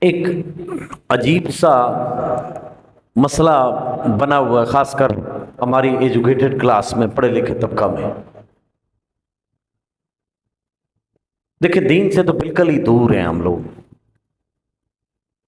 ایک عجیب سا مسئلہ بنا ہوا ہے، خاص کر ہماری ایجوکیٹڈ کلاس میں، پڑھے لکھے طبقہ میں۔ دیکھیں، دین سے تو بالکل ہی دور ہیں ہم لوگ،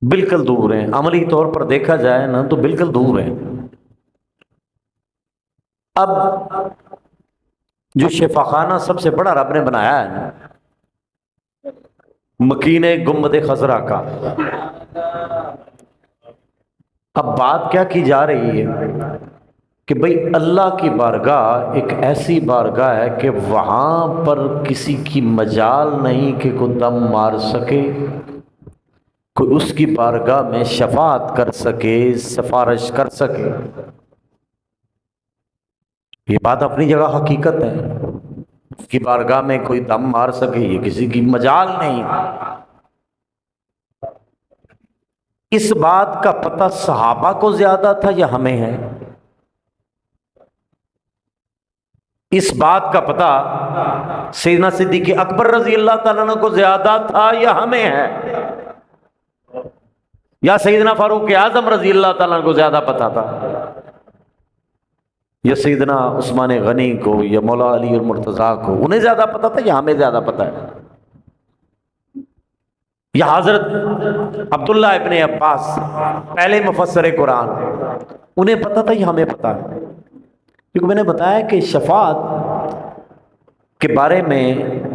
بالکل دور ہیں۔ عملی طور پر دیکھا جائے نا تو بالکل دور ہیں۔ اب جو شفا خانہ سب سے بڑا رب نے بنایا ہے نا، مکین گنبد خضرا کا، اب بات کیا کی جا رہی ہے کہ بھئی اللہ کی بارگاہ ایک ایسی بارگاہ ہے کہ وہاں پر کسی کی مجال نہیں کہ کوئی دم مار سکے، کوئی اس کی بارگاہ میں شفاعت کر سکے، سفارش کر سکے۔ یہ بات اپنی جگہ حقیقت ہے، اس کی بارگاہ میں کوئی دم مار سکے، یہ کسی کی مجال نہیں۔ اس بات کا پتہ صحابہ کو زیادہ تھا یا ہمیں ہے؟ اس بات کا پتہ سیدنا صدیق اکبر رضی اللہ تعالیٰ عنہ کو زیادہ تھا یا ہمیں ہے؟ یا سیدنا فاروق اعظم رضی اللہ تعالیٰ عنہ کو زیادہ پتہ تھا؟ یا سیدنا عثمان غنی کو یا مولا علی المرتضیٰ کو، انہیں زیادہ پتہ تھا یا ہمیں زیادہ پتہ ہے؟ یا حضرت عبداللہ ابن عباس پہلے مفسر قرآن، انہیں پتہ تھا یا ہمیں پتہ ہے؟ کیونکہ میں نے بتایا کہ شفاعت کے بارے میں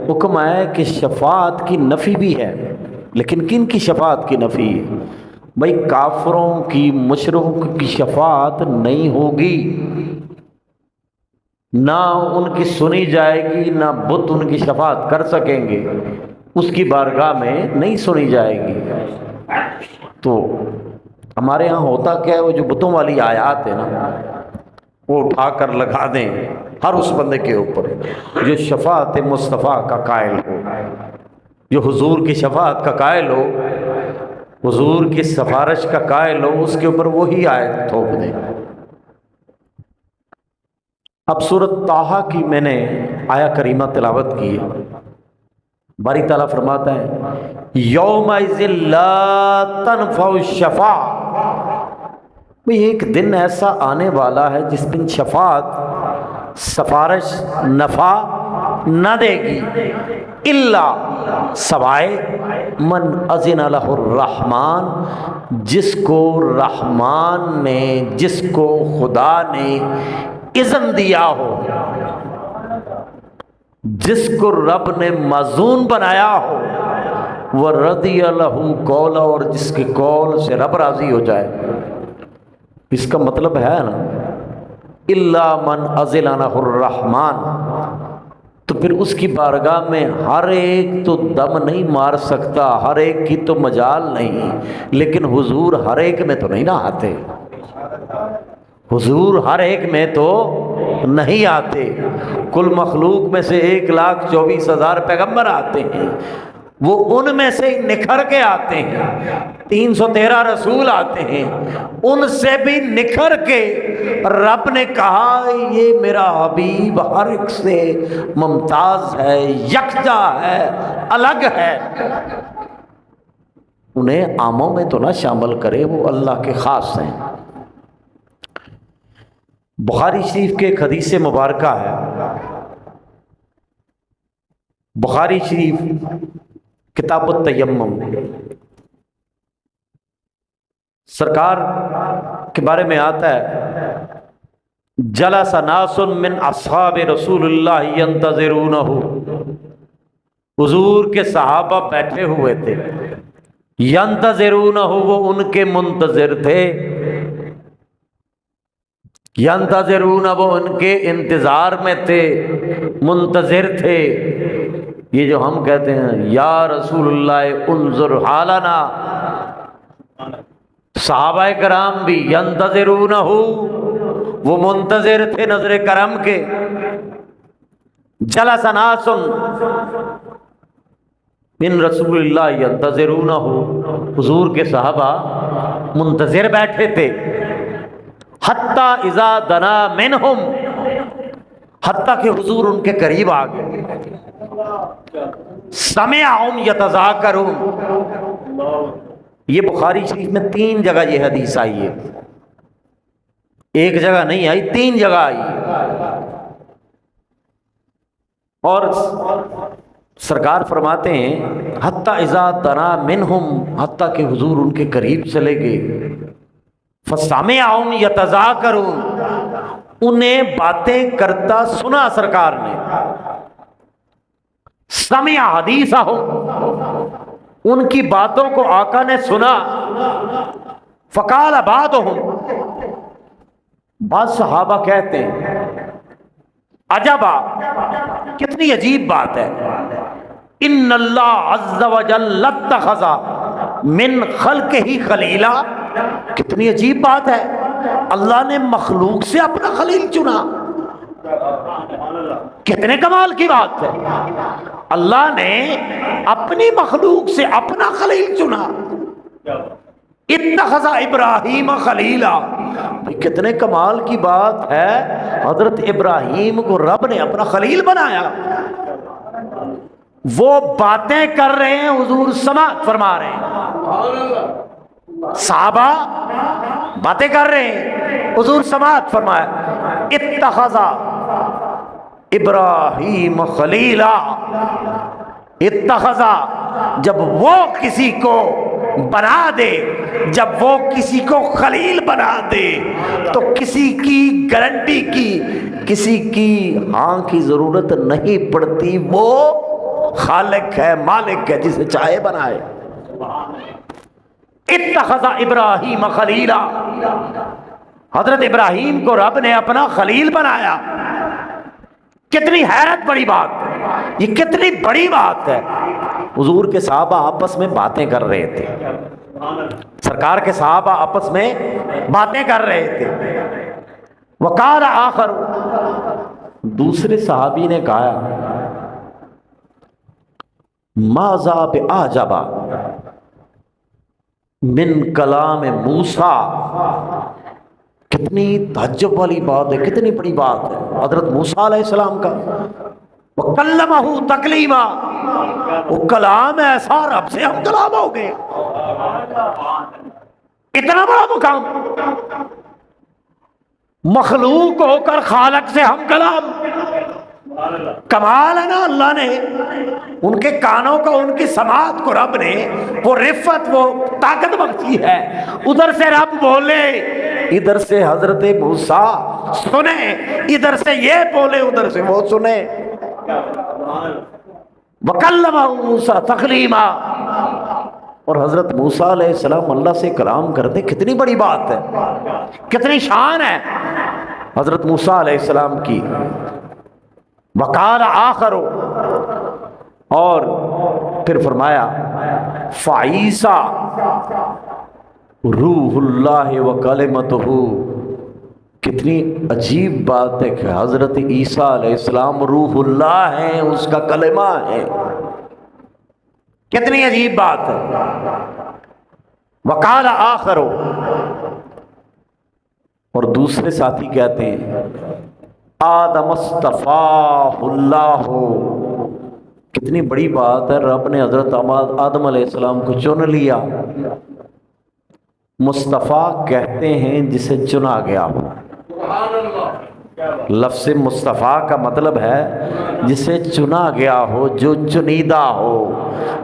حکم آیا ہے کہ شفاعت کی نفی بھی ہے، لیکن کن کی شفاعت کی نفی ہے؟ بھائی کافروں کی، مشرکوں کی شفاعت نہیں ہوگی، نہ ان کی سنی جائے گی، نہ بت ان کی شفاعت کر سکیں گے، اس کی بارگاہ میں نہیں سنی جائے گی۔ تو ہمارے ہاں ہوتا کیا ہے، وہ جو بتوں والی آیات ہے نا، وہ اٹھا کر لگا دیں ہر اس بندے کے اوپر جو شفاعت مصطفیٰ کا قائل ہو، جو حضور کی شفاعت کا قائل ہو، حضور کی سفارش کا قائل ہو، اس کے اوپر وہی آیت تھوپ دیں۔ اب سورۃ طٰہٰ کی میں نے آیا کریمہ تلاوت کی ہے۔ باری تعالیٰ فرماتا ہے یومئذ لا تنفع الشفاعۃ، ایک دن ایسا آنے والا ہے جس دن شفاعت، سفارش نفع نہ دے گی، الا سوائے من اذن لہ الرحمن، جس کو رحمان نے، جس کو خدا نے اذن دیا ہو، جس کو رب نے معزون بنایا ہو، وَرَضِيَ لَهُ قَوْلًا، اور جس کے قول سے رب راضی ہو جائے۔ اس کا مطلب ہے نا اِلَّا مَنْ أَذِنَ لَهُ الرَّحْمَنُ، تو پھر اس کی بارگاہ میں ہر ایک تو دم نہیں مار سکتا، ہر ایک کی تو مجال نہیں، لیکن حضور ہر ایک میں تو نہیں نہ آتے، حضور ہر ایک میں تو نہیں آتے۔ کل مخلوق میں سے 1,24,000 پیغمبر آتے ہیں، وہ ان میں سے نکھر کے آتے ہیں۔ 313 رسول آتے ہیں، ان سے بھی نکھر کے رب نے کہا یہ میرا حبیب ہر ایک سے ممتاز ہے، یکجا ہے، الگ ہے۔ انہیں عاموں میں تو نہ شامل کرے، وہ اللہ کے خاص ہیں۔ بخاری شریف کے ایک حدیث مبارکہ ہے، بخاری شریف کتاب التیمم، سرکار کے بارے میں آتا ہے جلس ناس من اصحاب رسول اللہ ینتظرونہ، حضور کے صحابہ بیٹھے ہوئے تھے، ینتظرونہ، وہ ان کے منتظر تھے، ینتظرون، وہ ان کے انتظار میں تھے، منتظر تھے۔ یہ جو ہم کہتے ہیں یا رسول اللہ انظر حالنا، صحابہ کرام بھی ینتظرونہ، وہ منتظر تھے نظر کرم کے۔ جلس ناس من رسول اللہ ینتظرونہ، حضور کے صحابہ منتظر بیٹھے تھے، حتیٰ اذا دنا منہم، حتیٰ کہ حضور ان کے قریب آ گئے، سمعہم یتذاکرون، یہ بخاری شریف میں 3 جگہ یہ حدیث آئی ہے، ایک جگہ نہیں آئی، 3 جگہ آئی ہے۔ اور سرکار فرماتے ہیں حتیٰ اذا دنا منہم، حتیٰ کہ حضور ان کے قریب چلے گئے، فسمعہم یتذاکرون، انہیں باتیں کرتا سنا سرکار نے، سمع حدیثہم، ان کی باتوں کو آقا نے سنا، فقال بعضہم، بعض صحابہ کہتے ہیں عجبا، کتنی عجیب بات ہے، ان اللہ عز وجل اتخذ من خلقہ خلیلا، کتنی عجیب بات ہے، اللہ نے مخلوق سے اپنا خلیل چنا، کتنے کمال کی بات ہے، اللہ نے اپنی مخلوق سے اپنا خلیل چنا، اتخذ ابراہیم خلیلا، کتنے کمال کی بات ہے، حضرت ابراہیم کو رب نے اپنا خلیل بنایا، وہ باتیں کر رہے ہیں، حضور سماعت فرما رہے ہیں، صحابہ باتیں کر رہے ہیں، حضور سماعت فرمایا، اتخذ ابراہیم خلیلا، اتخذ، جب وہ کسی کو بنا دے، جب وہ کسی کو خلیل بنا دے تو کسی کی گارنٹی کی، کسی کی ہاں کی ضرورت نہیں پڑتی، وہ خالق ہے، مالک ہے، جسے چاہے بنائے۔ اتخذ ابراہیم خلیلا، حضرت ابراہیم کو رب نے اپنا خلیل بنایا، کتنی حیرت بڑی بات ہے، یہ کتنی بڑی بات ہے۔ حضور کے صحابہ آپس میں باتیں کر رہے تھے، سرکار کے صحابہ آپس میں باتیں کر رہے تھے، وقال آخر، دوسرے صحابی نے کہا ماذا بعجب من کلام موسیٰ، کتنی تعجب والی بات ہے، کتنی بڑی بات ہے، حضرت موسیٰ علیہ السلام کا، وَكَلَّمَهُ تَكْلِيمًا، وہ کلام ایسا، رب سے ہم کلام ہو گئے، اتنا بڑا مقام، مخلوق ہو کر خالق سے ہم کلام، کمال ہے نا، اللہ نے ان کے کانوں کو، ان کی سماعت کو رب نے وہ رفت، وہ طاقت بخشی ہے، ادھر سے رب بولے، ادھر سے حضرت موسیٰ سنے، ادھر سے یہ بولے، ادھر سے وہ سنے، وَكَلَّمَهُ مُوسَىٰ تَكْلِيمًا، اور حضرت موسیٰ علیہ السلام اللہ سے کلام کرتے، کتنی بڑی بات ہے، کتنی شان ہے حضرت موسیٰ علیہ السلام کی۔ وقال آخر، اور پھر فرمایا فعیسیٰ روح اللہ وکلمتہ، کتنی عجیب بات ہے کہ حضرت عیسیٰ علیہ السلام روح اللہ ہیں، اس کا کلمہ ہے، کتنی عجیب بات ہے۔ وقال آخر، اور دوسرے ساتھی کہتے ہیں آدم اصطفاہ اللہ، کتنی بڑی بات ہے، رب نے حضرت آدم علیہ السلام کو چن لیا، مصطفیٰ کہتے ہیں جسے چنا گیا ہو، لفظ مصطفیٰ کا مطلب ہے جسے چنا گیا ہو، جو چنیدہ ہو،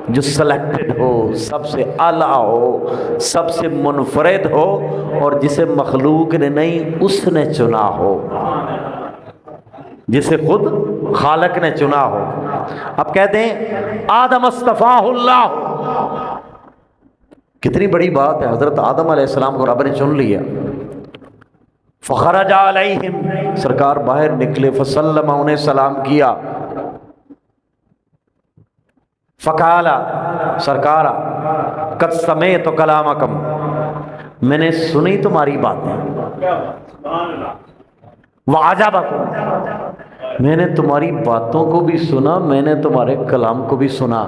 جو سلیکٹڈ ہو، سب سے اعلیٰ ہو، سب سے منفرد ہو، اور جسے مخلوق نے نہیں اس نے چنا ہو، جسے خود خالق نے چنا ہو۔ اب کہتے ہیں آدم اصطفاہ اللہ، کتنی بڑی بات ہے، حضرت آدم علیہ السلام کو رب نے چن لیا۔ فخرج علیہم، سرکار باہر نکلے، فسلم، انہیں سلام کیا، فقال، سرکار قد سمعت کلامکم، میں نے سنی تمہاری باتیں، وعجبکم، میں نے تمہاری باتوں کو بھی سنا، میں نے تمہارے کلام کو بھی سنا،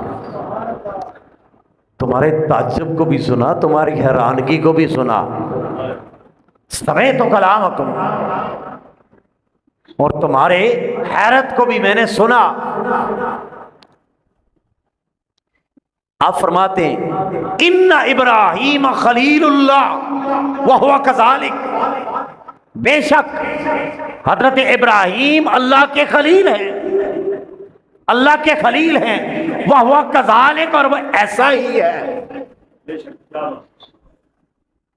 تمہارے تعجب کو بھی سنا، تمہاری حیرانگی کو بھی سنا، سمعت کلامکم، اور تمہارے حیرت کو بھی میں نے سنا۔ آپ فرماتے ہیں ان ابراہیم خلیل اللہ وہو کذالک، بے شک حضرت ابراہیم اللہ کے خلیل ہیں، اللہ کے خلیل ہیں، وہو کذالک، اور وہ ایسا ہی ہے،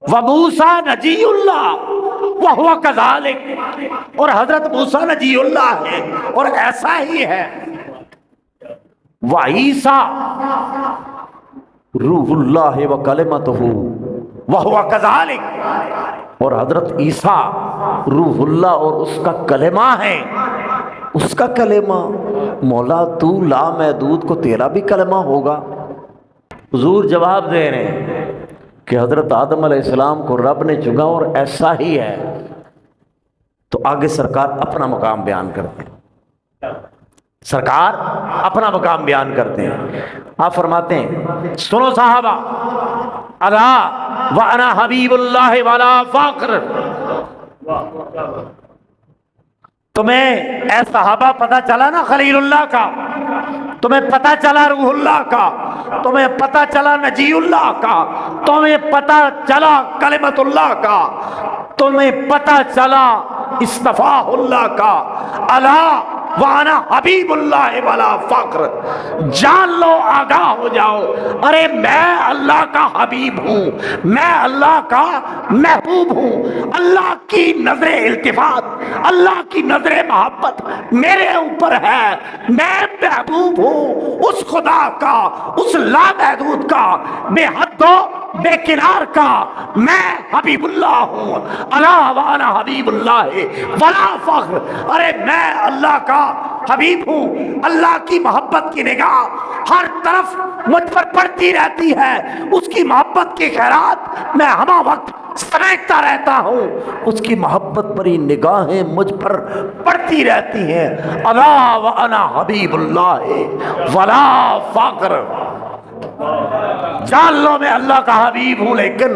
وموسیٰ نجی اللہ وہو کذالک، اور حضرت موسیٰ نجی اللہ ہے اور ایسا ہی ہے، وعیسیٰ روح اللہ و کلمتہ وہو کذالک، اور حضرت عیسیٰ روح اللہ اور اس کا کلمہ ہے، اس کا کلمہ، مولا تو لا محدود کو تیرا بھی کلمہ ہوگا۔ حضور جواب دے رہے ہیں کہ حضرت آدم علیہ السلام کو رب نے چنا اور ایسا ہی ہے۔ تو آگے سرکار اپنا مقام بیان کرتے ہیں، سرکار اپنا مقام بیان کرتے ہیں۔ آپ فرماتے ہیں سنو صحابہ، الا وانا حبیب اللہ ولا فخر، تمہیں اے صحابہ پتہ چلا نا خلیل اللہ کا، تمہیں پتہ چلا روح اللہ کا، تمہیں پتہ چلا نجی اللہ کا، تمہیں پتہ چلا کلمت اللہ کا، تمہیں پتہ چلا اصطفاء اللہ کا، الا وانا حبیب اللہ ولا فخر، جان لو، آگاہ ہو جاؤ، ارے میں اللہ کا حبیب ہوں، میں اللہ کا محبوب ہوں، اللہ کی نظر التفات، اللہ کی نظر محبت میرے اوپر ہے، میں محبوب ہوں اس خدا کا، اس لامحدود کا، بے حد و بے کنار کا، میں حبیب اللہ ہوں، الا وانا حبیب اللہ ولا فخر، ارے میں اللہ کا حبیب ہوں، اللہ کی محبت کی نگاہ ہر طرف مجھ پر پڑتی رہتی ہے، اس کی محبت کی خیرات میں ہمہ وقت سمیٹتا رہتا ہوں، اس کی محبت بری نگاہیں مجھ پر پڑتی رہتی ہیں، الا وانا حبیب اللہ ولا فخر، جان لو میں اللہ کا حبیب ہوں لیکن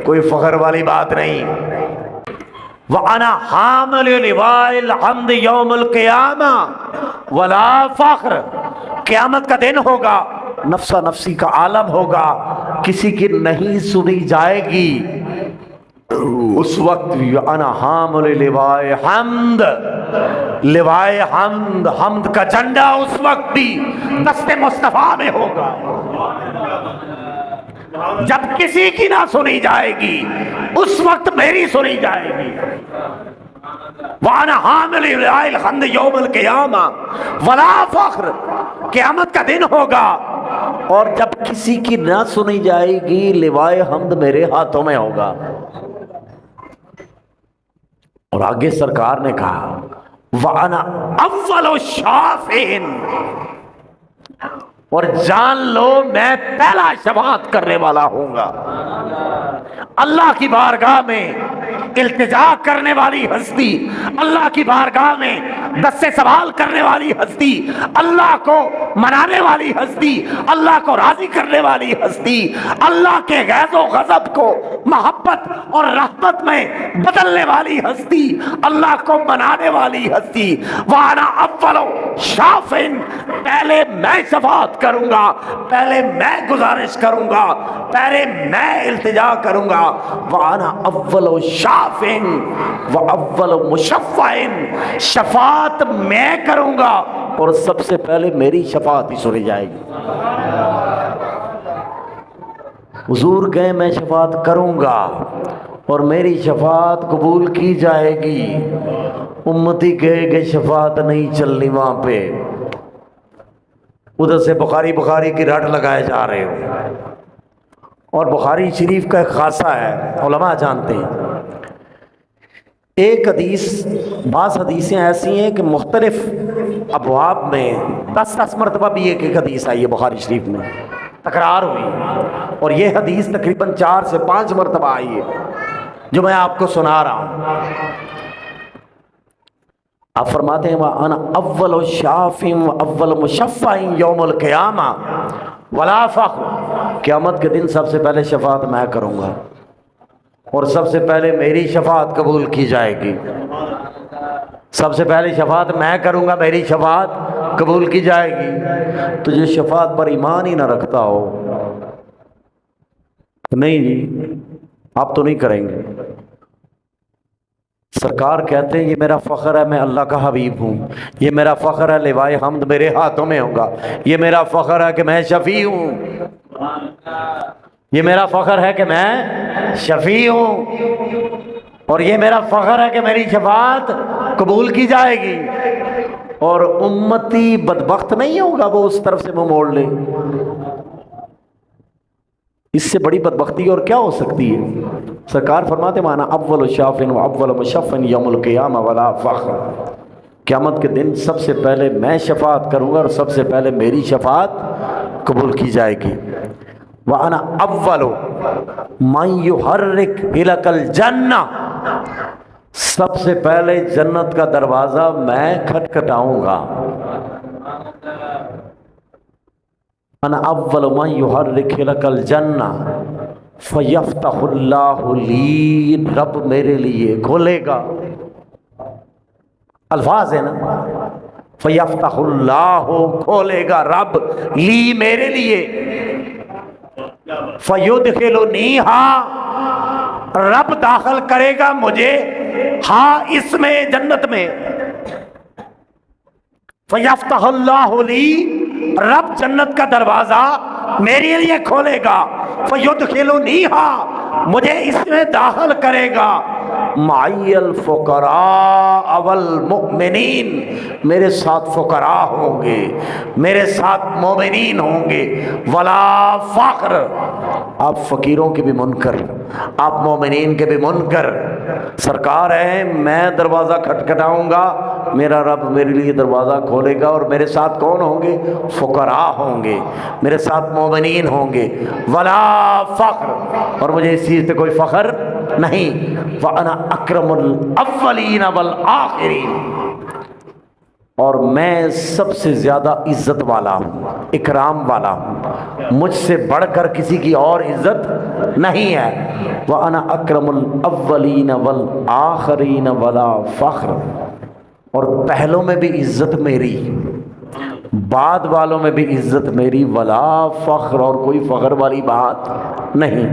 کوئی فخر والی بات نہیں۔ وَأَنَا حَامِلُ لِوَاءِ الْحَمْدِ يَوْمَ الْقِيَامَةِ وَلَا فَخْرَ، قیامت کا دن ہوگا، نفسا نفسی کا عالم ہوگا، کسی کی نہیں سنی جائے گی، اس وقت وَأَنَا حَامِلُ لِوَاءِ حَمْدِ، لوائے حمد، حمد کا جھنڈا اس وقت بھی دست مصطفیٰ میں ہوگا، جب کسی کی نہ سنی جائے گی اس وقت میری سنی جائے گی۔ وَأَنَا حَامِلُ لِوَاءِ الْحَمْدِ يَوْمَ الْقِيَامَةِ وَلَا فَخْرَ، قیامت کا دن ہوگا اور جب کسی کی نہ سنی جائے گی لوائے حمد میرے ہاتھوں میں ہوگا۔ اور آگے سرکار نے کہا وَأَنَا أَوَّلُ الشَّافِعِينَ، اور جان لو میں پہلا شفاعت کرنے والا ہوں گا، اللہ کی بارگاہ میں التجا کرنے والی ہستی، اللہ کی بارگاہ میں دست سوال کرنے والی ہستی، اللہ کو منانے والی ہستی، اللہ کو راضی کرنے والی ہستی، اللہ کے غیظ و غضب کو محبت اور رحمت میں بدلنے والی ہستی، اللہ کو منانے والی ہستی، وَأَنَا أَوَّلُ شَافِعٍ، پہلے میں شفاعت کروں گا، پہلے میں گزارش کروں گا، پہلے میں التجا کروں گا، وَأَنَا أَوَّلُ شَافِعٍ وَأَوَّلُ مُشَفَّعٍ، شفاعت میں کروں گا اور سب سے پہلے میری شفاعت ہی سنی جائے گی۔ حضور کہیں میں شفاعت کروں گا اور میری شفاعت قبول کی جائے گی، امتی کہے کہ شفاعت نہیں چلنی، وہاں پہ ادھر سے بخاری کی رٹ لگائے جا رہے ہو۔ اور بخاری شریف کا ایک خاصہ ہے، علماء جانتے ہیں، ایک حدیث، بعض حدیثیں ایسی ہیں کہ مختلف ابواب میں 10 مرتبہ بھی ایک حدیث آئی ہے بخاری شریف میں، تکرار ہوئی، اور یہ حدیث تقریباً 4 سے 5 مرتبہ آئی ہے جو میں آپ کو سنا رہا ہوں۔ آپ فرماتے ہیں وَأَنَا أَوَّلُ شَافِعٍ وَأَوَّلُ مُشَفَّعٍ يَوْمَ الْقِيَامَةِ وَلَا فَخْرَ، قیامت کے دن سب سے پہلے شفاعت میں کروں گا اور سب سے پہلے میری شفاعت قبول کی جائے گی، سب سے پہلے شفاعت میں کروں گا، میری شفاعت قبول کی جائے گی۔ تو جو شفاعت پر ایمان ہی نہ رکھتا ہو نہیں جی آپ تو نہیں کریں گے. سرکار کہتے ہیں یہ میرا فخر ہے میں اللہ کا حبیب ہوں، یہ میرا فخر ہے لوائے حمد میرے ہاتھوں میں ہوگا، یہ میرا فخر ہے کہ میں شفیع ہوں، یہ میرا فخر ہے کہ میں شفیع ہوں، اور یہ میرا فخر ہے کہ میری شفاعت قبول کی جائے گی. اور امتی بدبخت نہیں ہوگا وہ اس طرف سے منہ موڑ لے. اس سے بڑی بدبختی اور کیا ہو سکتی ہے؟ سرکار فرماتے مانا اول شافن و اول مشفن یوم القیامہ ولا فخر، قیامت کے دن سب سے پہلے میں شفاعت کروں گا اور سب سے پہلے میری شفاعت قبول کی جائے گی. وانا اول من یحرک الک الجنہ، سب سے پہلے جنت کا دروازہ میں کھٹکھٹاؤں گا. انا اول من یحرک الک الجنہ فیفتح اللہ لی، رب میرے لیے کھولے گا. الفاظ ہے نا، فیفتح اللہ کھولے گا رب لی میرے لیے، فیدخلنیہا رب داخل کرے گا مجھے ہاں اس میں جنت میں. فیفتح اللہ لی، رب جنت کا دروازہ میرے لیے کھولے گا، فیدخلنیہا مجھے اس میں داخل کرے گا. معی الفقراء والمؤمنین، میرے ساتھ فقراء ہوں گے، میرے ساتھ مومنین ہوں گے. ولا فخر، آپ فقیروں کے بھی منکر، آپ مومنین کے بھی منکر. سرکار ہے میں دروازہ کھٹکھٹاؤں گا، میرا رب میرے لیے دروازہ کھولے گا، اور میرے ساتھ کون ہوں گے؟ فقراء ہوں گے، میرے ساتھ مومنین ہوں گے. ولا فخر، اور مجھے اس چیز پہ کوئی فخر نہیں. وَأَنَا أَكْرَمُ الْأَوَّلِينَ وَالْآخِرِينَ، اور میں سب سے زیادہ عزت والا ہوں، اکرام والا ہوں، مجھ سے بڑھ کر کسی کی اور عزت نہیں ہے. وَأَنَا أَكْرَمُ الْأَوَّلِينَ وَالْآخِرِينَ وَلَا فَخْرٍ، اور پہلوں میں بھی عزت میری، بعد والوں میں بھی عزت میری. ولا فخر، اور کوئی فخر والی بات نہیں.